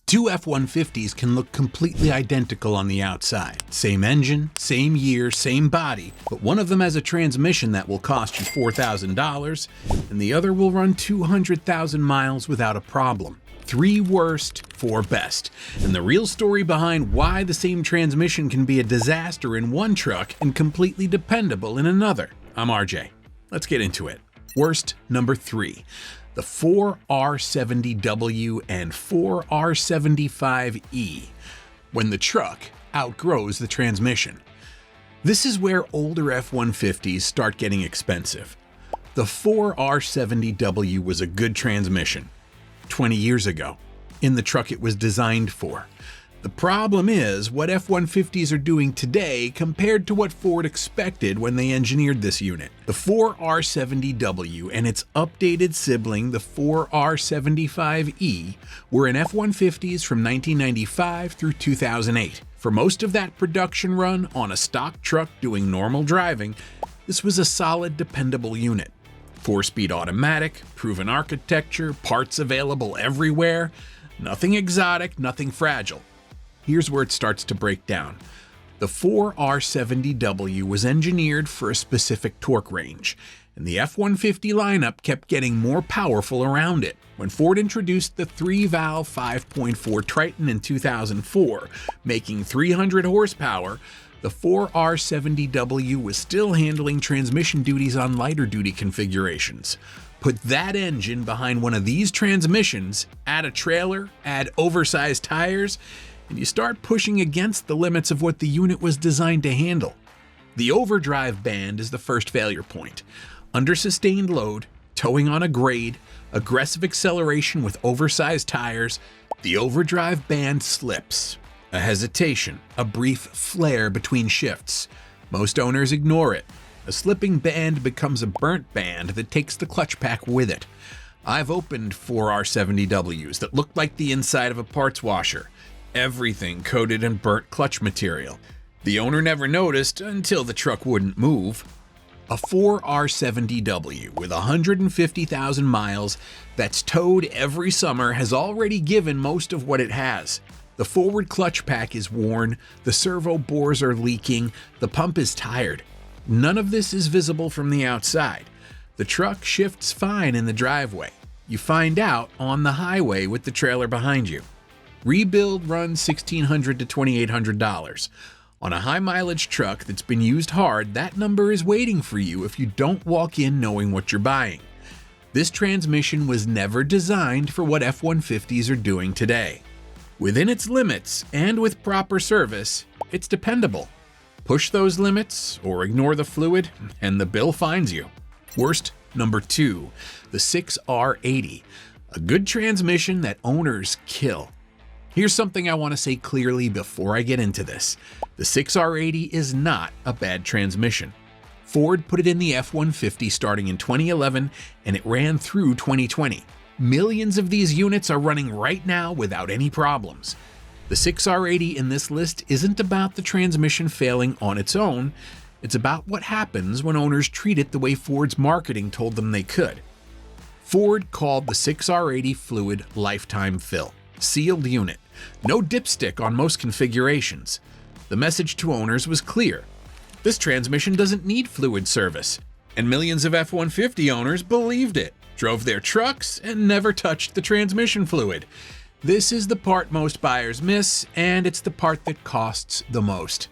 Two F-150s can look completely identical on the outside. Same engine, same year, same body, but one of them has a transmission that will cost you $4,000, and the other will run 200,000 miles without a problem. 3 worst, 4 best. And the real story behind why the same transmission can be a disaster in one truck and completely dependable in another. I'm RJ. Let's get into it. Worst number 3. The 4R70W and 4R75E, when the truck outgrows the transmission. This is where older F-150s start getting expensive. The 4R70W was a good transmission 20 years ago, in the truck it was designed for. The problem is what F-150s are doing today compared to what Ford expected when they engineered this unit. The 4R70W and its updated sibling, the 4R75E, were in F-150s from 1995 through 2008. For most of that production run on a stock truck doing normal driving, this was a solid, dependable unit. 4-speed automatic, proven architecture, parts available everywhere, nothing exotic, nothing fragile. Here's where it starts to break down. The 4R70W was engineered for a specific torque range, and the F-150 lineup kept getting more powerful around it. When Ford introduced the 3-valve 5.4 Triton in 2004, making 300 horsepower, the 4R70W was still handling transmission duties on lighter-duty configurations. Put that engine behind one of these transmissions, add a trailer, add oversized tires, and you start pushing against the limits of what the unit was designed to handle. The overdrive band is the first failure point. Under sustained load, towing on a grade, aggressive acceleration with oversized tires, the overdrive band slips. A hesitation, a brief flare between shifts. Most owners ignore it. A slipping band becomes a burnt band that takes the clutch pack with it. I've opened 4R70Ws that looked like the inside of a parts washer. Everything coated in burnt clutch material. The owner never noticed until the truck wouldn't move. A 4R70W with 150,000 miles that's towed every summer has already given most of what it has. The forward clutch pack is worn, the servo bores are leaking, the pump is tired. None of this is visible from the outside. The truck shifts fine in the driveway. You find out on the highway with the trailer behind you. Rebuild runs $1,600 to $2,800. On a high-mileage truck that's been used hard, that number is waiting for you if you don't walk in knowing what you're buying. This transmission was never designed for what F-150s are doing today. Within its limits and with proper service, it's dependable. Push those limits or ignore the fluid, and the bill finds you. Worst number 2, the 6R80, a good transmission that owners kill. Here's something I want to say clearly before I get into this. The 6R80 is not a bad transmission. Ford put it in the F-150 starting in 2011, and it ran through 2020. Millions of these units are running right now without any problems. The 6R80 in this list isn't about the transmission failing on its own. It's about what happens when owners treat it the way Ford's marketing told them they could. Ford called the 6R80 fluid lifetime fill. Sealed unit. No dipstick on most configurations. The message to owners was clear. This transmission doesn't need fluid service. And millions of F-150 owners believed it, drove their trucks, and never touched the transmission fluid. This is the part most buyers miss, and it's the part that costs the most.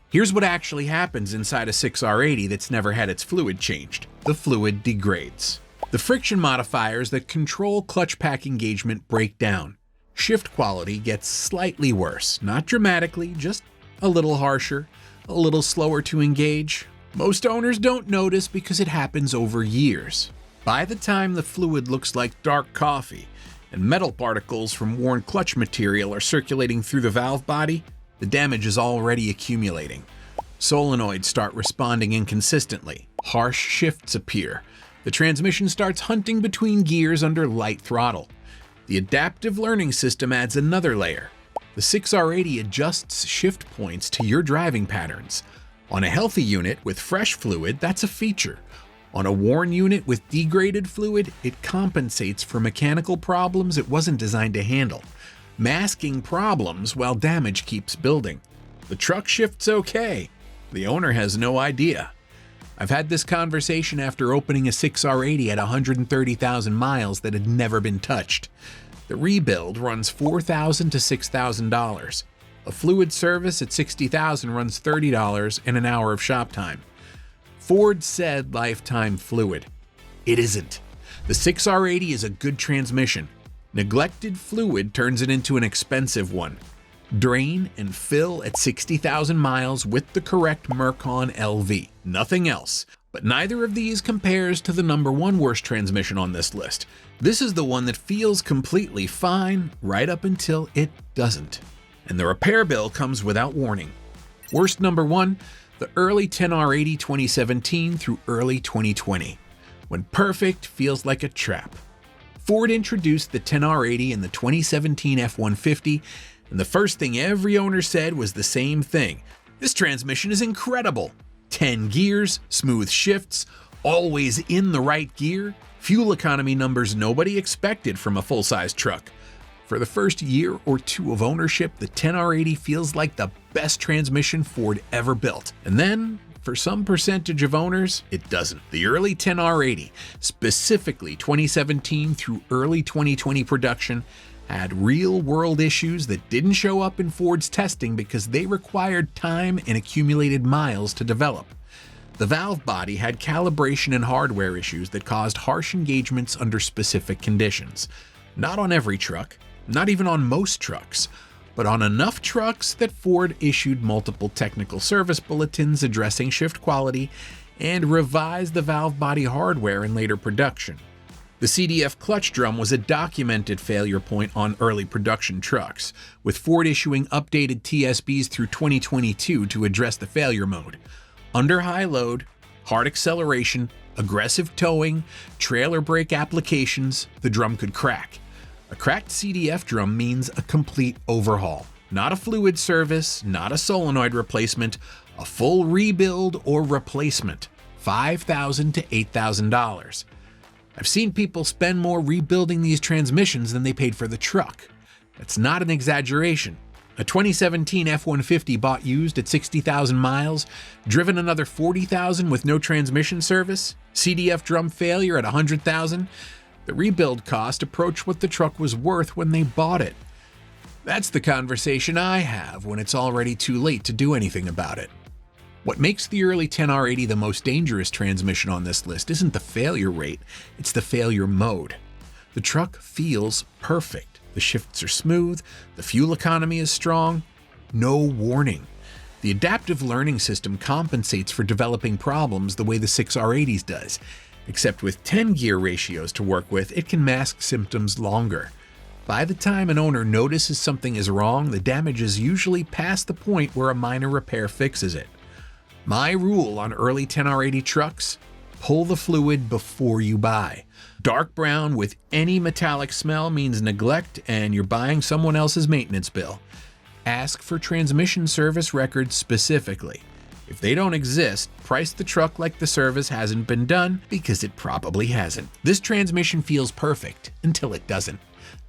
Here's what actually happens inside a 6R80 that's never had its fluid changed. The fluid degrades. The friction modifiers that control clutch pack engagement break down. Shift quality gets slightly worse, not dramatically, just a little harsher, a little slower to engage. Most owners don't notice because it happens over years. By the time the fluid looks like dark coffee and metal particles from worn clutch material are circulating through the valve body, the damage is already accumulating. Solenoids start responding inconsistently. Harsh shifts appear. The transmission starts hunting between gears under light throttle. The adaptive learning system adds another layer. The 6R80 adjusts shift points to your driving patterns. On a healthy unit with fresh fluid, that's a feature. On a worn unit with degraded fluid, it compensates for mechanical problems it wasn't designed to handle. masking problems while damage keeps building. The truck shifts okay. The owner has no idea. I've had this conversation after opening a 6R80 at 130,000 miles that had never been touched. The rebuild runs $4,000 to $6,000. A fluid service at $60,000 runs $30 and an hour of shop time. Ford said lifetime fluid. It isn't. The 6R80 is a good transmission. Neglected fluid turns it into an expensive one. Drain and fill at 60,000 miles with the correct Mercon LV. Nothing else. But neither of these compares to the number one worst transmission on this list. This is the one that feels completely fine right up until it doesn't. And the repair bill comes without warning. Worst number one, the early 10R80 2017 through early 2020. When perfect feels like a trap. Ford introduced the 10R80 in the 2017 F-150, and the first thing every owner said was the same thing. This transmission is incredible. 10 gears, smooth shifts, always in the right gear, fuel economy numbers nobody expected from a full-size truck. For the first year or two of ownership, the 10R80 feels like the best transmission Ford ever built. And then, for some percentage of owners, it doesn't. The early 10R80, specifically 2017 through early 2020 production, had real-world issues that didn't show up in Ford's testing because they required time and accumulated miles to develop. The valve body had calibration and hardware issues that caused harsh engagements under specific conditions. Not on every truck, not even on most trucks, but on enough trucks that Ford issued multiple technical service bulletins addressing shift quality and revised the valve body hardware in later production. The CDF clutch drum was a documented failure point on early production trucks, with Ford issuing updated TSBs through 2022 to address the failure mode. Under high load, hard acceleration, aggressive towing, trailer brake applications, the drum could crack. A cracked CDF drum means a complete overhaul. Not a fluid service, not a solenoid replacement, a full rebuild or replacement. $5,000 to $8,000. I've seen people spend more rebuilding these transmissions than they paid for the truck. That's not an exaggeration. A 2017 F-150 bought used at 60,000 miles, driven another 40,000 with no transmission service, CDF drum failure at 100,000. The rebuild cost approached what the truck was worth when they bought it. That's the conversation I have when it's already too late to do anything about it. What makes the early 10R80 the most dangerous transmission on this list isn't the failure rate, it's the failure mode. The truck feels perfect. The shifts are smooth, the fuel economy is strong, no warning. The adaptive learning system compensates for developing problems the way the 6R80s does. Except with 10 gear ratios to work with, it can mask symptoms longer. By the time an owner notices something is wrong, the damage is usually past the point where a minor repair fixes it. My rule on early 10R80 trucks: pull the fluid before you buy. Dark brown with any metallic smell means neglect and you're buying someone else's maintenance bill. Ask for transmission service records specifically. If they don't exist, price the truck like the service hasn't been done, because it probably hasn't. This transmission feels perfect until it doesn't.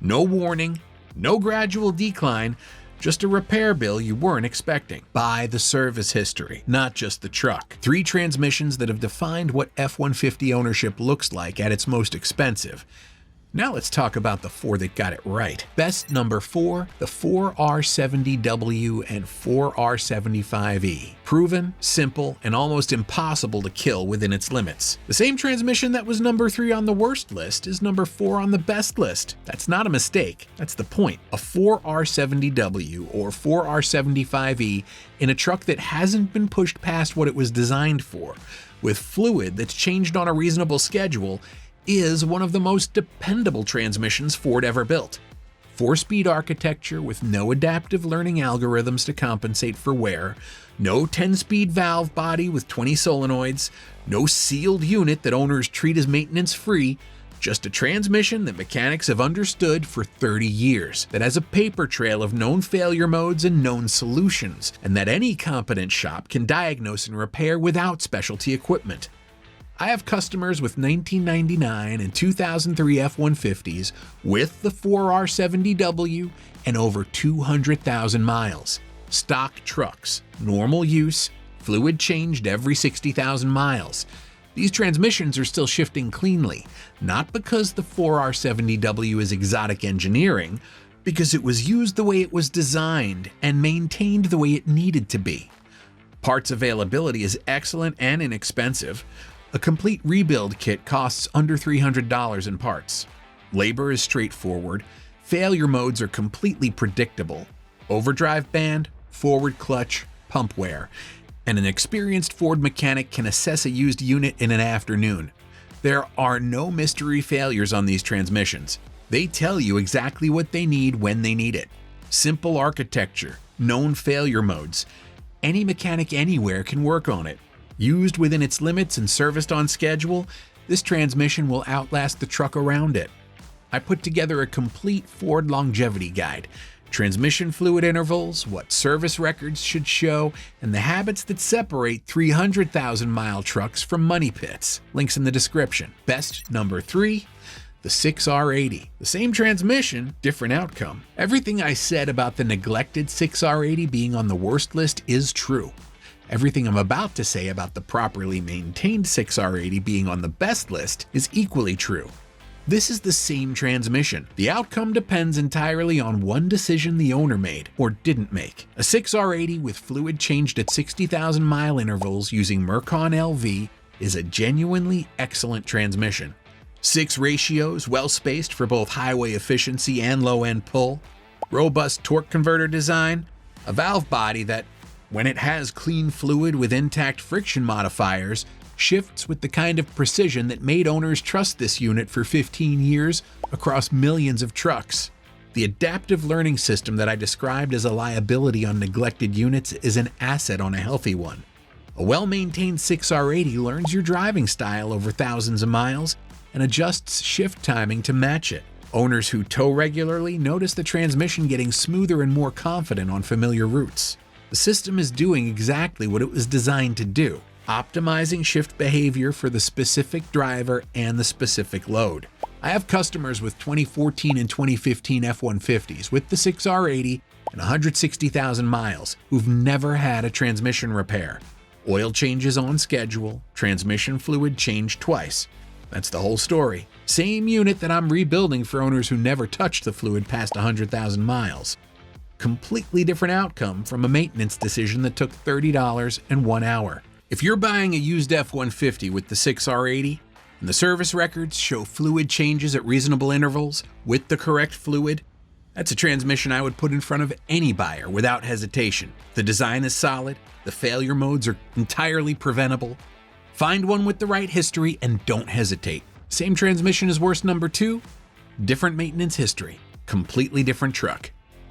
No warning, no gradual decline, just a repair bill you weren't expecting. Buy the service history, not just the truck. 3 transmissions that have defined what F-150 ownership looks like at its most expensive. Now let's talk about the 4 that got it right. Best number 4, the 4R70W and 4R75E. Proven, simple, and almost impossible to kill within its limits. The same transmission that was number 3 on the worst list is number 4 on the best list. That's not a mistake, that's the point. A 4R70W or 4R75E in a truck that hasn't been pushed past what it was designed for, with fluid that's changed on a reasonable schedule, is one of the most dependable transmissions Ford ever built. 4-speed architecture with no adaptive learning algorithms to compensate for wear, no 10-speed valve body with 20 solenoids, no sealed unit that owners treat as maintenance-free, just a transmission that mechanics have understood for 30 years, that has a paper trail of known failure modes and known solutions, and that any competent shop can diagnose and repair without specialty equipment. I have customers with 1999 and 2003 F-150s with the 4R70W and over 200,000 miles. Stock trucks, normal use, fluid changed every 60,000 miles. These transmissions are still shifting cleanly, not because the 4R70W is exotic engineering, because it was used the way it was designed and maintained the way it needed to be. Parts availability is excellent and inexpensive. A complete rebuild kit costs under $300 in parts. Labor is straightforward. Failure modes are completely predictable. Overdrive band, forward clutch, pump wear. And an experienced Ford mechanic can assess a used unit in an afternoon. There are no mystery failures on these transmissions. They tell you exactly what they need when they need it. Simple architecture, known failure modes. Any mechanic anywhere can work on it. Used within its limits and serviced on schedule, this transmission will outlast the truck around it. I put together a complete Ford longevity guide. Transmission fluid intervals, what service records should show, and the habits that separate 300,000-mile trucks from money pits. Links in the description. Best number 3, the 6R80. The same transmission, different outcome. Everything I said about the neglected 6R80 being on the worst list is true. Everything I'm about to say about the properly maintained 6R80 being on the best list is equally true. This is the same transmission. The outcome depends entirely on one decision the owner made or didn't make. A 6R80 with fluid changed at 60,000 mile intervals using Mercon LV is a genuinely excellent transmission. 6 ratios, well spaced for both highway efficiency and low-end pull. Robust torque converter design. A valve body that, when it has clean fluid with intact friction modifiers, shifts with the kind of precision that made owners trust this unit for 15 years across millions of trucks. The adaptive learning system that I described as a liability on neglected units is an asset on a healthy one. A well-maintained 6R80 learns your driving style over thousands of miles and adjusts shift timing to match it. Owners who tow regularly notice the transmission getting smoother and more confident on familiar routes. The system is doing exactly what it was designed to do, optimizing shift behavior for the specific driver and the specific load. I have customers with 2014 and 2015 F-150s with the 6R80 and 160,000 miles who've never had a transmission repair. Oil changes on schedule, transmission fluid changed twice. That's the whole story. Same unit that I'm rebuilding for owners who never touched the fluid past 100,000 miles. Completely different outcome from a maintenance decision that took $30 and 1 hour. If you're buying a used F-150 with the 6R80 and the service records show fluid changes at reasonable intervals with the correct fluid, that's a transmission I would put in front of any buyer without hesitation. The design is solid, the failure modes are entirely preventable. Find one with the right history and don't hesitate. Same transmission as worst number 2, different maintenance history, completely different truck.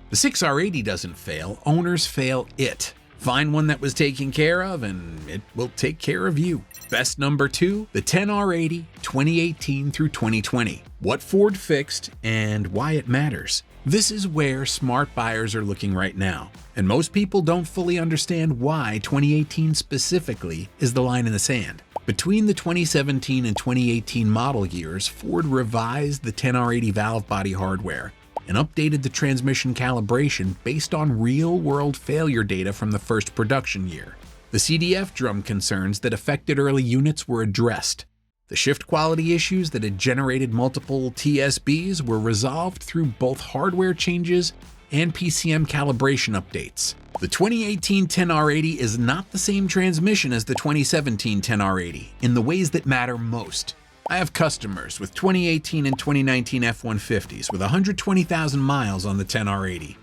The 6R80 doesn't fail, owners fail it. Find one that was taken care of and it will take care of you. Best number 2, the 10R80 2018 through 2020. What Ford fixed and why it matters. This is where smart buyers are looking right now. And most people don't fully understand why 2018 specifically is the line in the sand. Between the 2017 and 2018 model years, Ford revised the 10R80 valve body hardware and updated the transmission calibration based on real-world failure data from the first production year. The CDF drum concerns that affected early units were addressed. The shift quality issues that had generated multiple TSBs were resolved through both hardware changes and PCM calibration updates. The 2018 10R80 is not the same transmission as the 2017 10R80 in the ways that matter most. I have customers with 2018 and 2019 F-150s with 120,000 miles on the 10R80.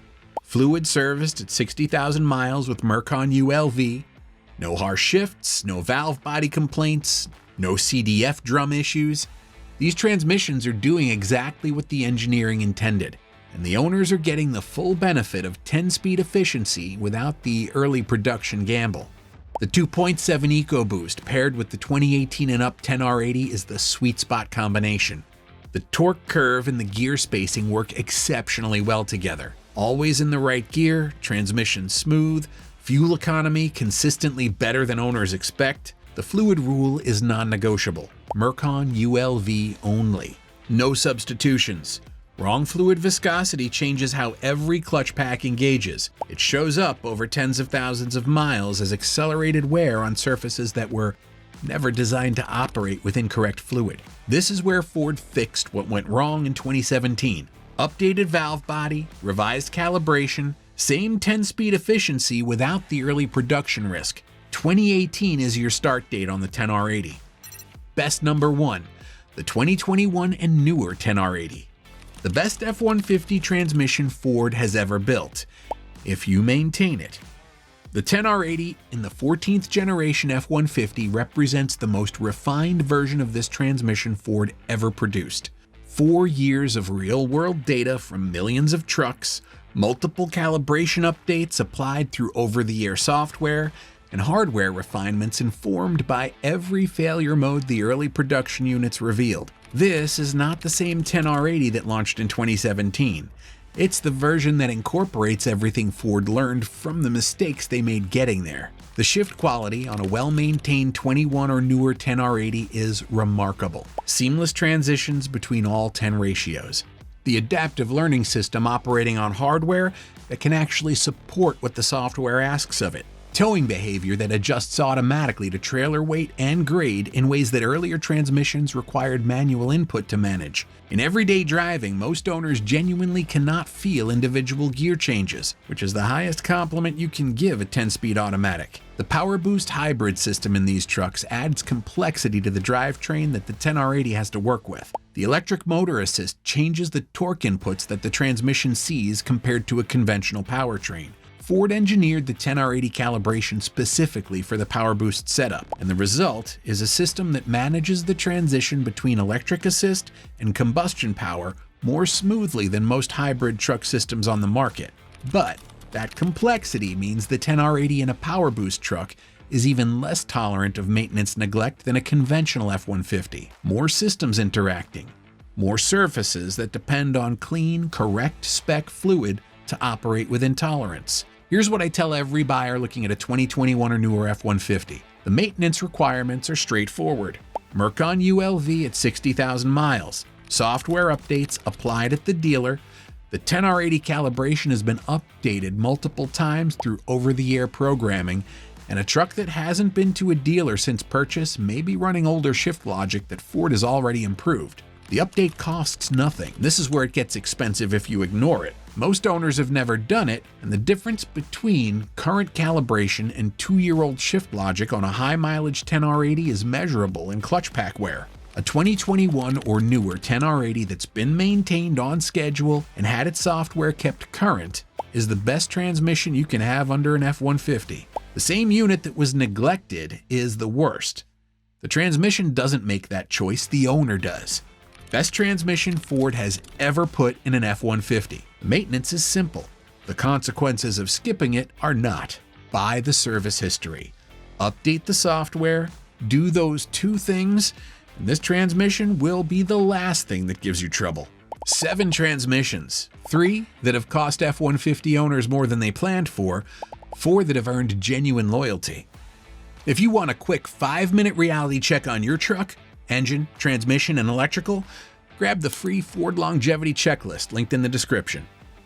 Fluid serviced at 60,000 miles with Mercon ULV. No harsh shifts, no valve body complaints, no CDF drum issues. These transmissions are doing exactly what the engineering intended, and the owners are getting the full benefit of 10-speed efficiency without the early production gamble. The 2.7 EcoBoost paired with the 2018 and up 10R80 is the sweet spot combination. The torque curve and the gear spacing work exceptionally well together. Always in the right gear, transmission smooth, fuel economy consistently better than owners expect. The fluid rule is non-negotiable. Mercon ULV only. No substitutions. Wrong fluid viscosity changes how every clutch pack engages. It shows up over tens of thousands of miles as accelerated wear on surfaces that were never designed to operate with incorrect fluid. This is where Ford fixed what went wrong in 2017. Updated valve body, revised calibration, same 10-speed efficiency without the early production risk. 2018 is your start date on the 10R80. Best number 1, the 2021 and newer 10R80. The best F-150 transmission Ford has ever built, if you maintain it. The 10R80 in the 14th generation F-150 represents the most refined version of this transmission Ford ever produced. 4 years of real-world data from millions of trucks, multiple calibration updates applied through over-the-air software, and hardware refinements informed by every failure mode the early production units revealed. This is not the same 10R80 that launched in 2017. It's the version that incorporates everything Ford learned from the mistakes they made getting there. The shift quality on a well-maintained 21 or newer 10R80 is remarkable. Seamless transitions between all 10 ratios. The adaptive learning system operating on hardware that can actually support what the software asks of it. Towing behavior that adjusts automatically to trailer weight and grade in ways that earlier transmissions required manual input to manage. In everyday driving, most owners genuinely cannot feel individual gear changes, which is the highest compliment you can give a 10-speed automatic. The Power Boost hybrid system in these trucks adds complexity to the drivetrain that the 10R80 has to work with. The electric motor assist changes the torque inputs that the transmission sees compared to a conventional powertrain. Ford engineered the 10R80 calibration specifically for the Power Boost setup, and the result is a system that manages the transition between electric assist and combustion power more smoothly than most hybrid truck systems on the market. But that complexity means the 10R80 in a Power Boost truck is even less tolerant of maintenance neglect than a conventional F-150. More systems interacting, more surfaces that depend on clean, correct spec fluid to operate within tolerance. Here's what I tell every buyer looking at a 2021 or newer F-150. The maintenance requirements are straightforward. Mercon ULV at 60,000 miles. Software updates applied at the dealer. The 10R80 calibration has been updated multiple times through over-the-air programming, and a truck that hasn't been to a dealer since purchase may be running older shift logic that Ford has already improved. The update costs nothing. This is where it gets expensive if you ignore it. Most owners have never done it, and the difference between current calibration and 2-year-old shift logic on a high-mileage 10R80 is measurable in clutch pack wear. A 2021 or newer 10R80 that's been maintained on schedule and had its software kept current is the best transmission you can have under an F-150. The same unit that was neglected is the worst. The transmission doesn't make that choice, the owner does. Best transmission Ford has ever put in an F-150. The maintenance is simple. The consequences of skipping it are not. Buy the service history. Update the software. Do those 2 things, and this transmission will be the last thing that gives you trouble. 7 transmissions. 3 that have cost F-150 owners more than they planned for. 4 that have earned genuine loyalty. If you want a quick 5-minute reality check on your truck, engine, transmission, and electrical, grab the free Ford Longevity Checklist linked in the description.